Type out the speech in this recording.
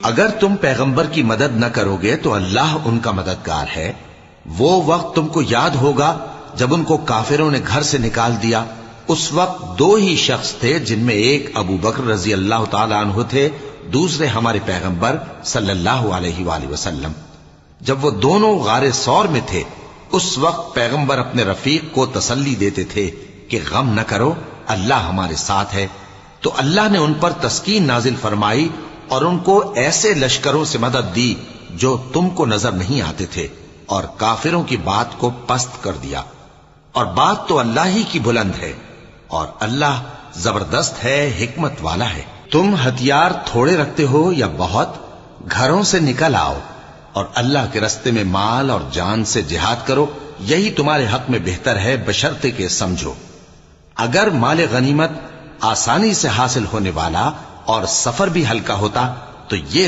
اگر تم پیغمبر کی مدد نہ کرو گے تو اللہ ان کا مددگار ہے۔ وہ وقت تم کو یاد ہوگا جب ان کو کافروں نے گھر سے نکال دیا۔ اس وقت دو ہی شخص تھے، جن میں ایک ابو بکر رضی اللہ تعالی عنہ تھے، دوسرے ہمارے پیغمبر صلی اللہ علیہ وآلہ وسلم۔ جب وہ دونوں غار ثور میں تھے، اس وقت پیغمبر اپنے رفیق کو تسلی دیتے تھے کہ غم نہ کرو، اللہ ہمارے ساتھ ہے۔ تو اللہ نے ان پر تسکین نازل فرمائی اور ان کو ایسے لشکروں سے مدد دی جو تم کو نظر نہیں آتے تھے، اور کافروں کی بات کو پست کر دیا۔ اور بات تو اللہ ہی کی بلند ہے، اور اللہ زبردست ہے، حکمت والا ہے۔ تم ہتھیار تھوڑے رکھتے ہو یا بہت، گھروں سے نکل آؤ اور اللہ کے رستے میں مال اور جان سے جہاد کرو، یہی تمہارے حق میں بہتر ہے، بشرطے کہ سمجھو۔ اگر مال غنیمت آسانی سے حاصل ہونے والا اور سفر بھی ہلکا ہوتا تو یہ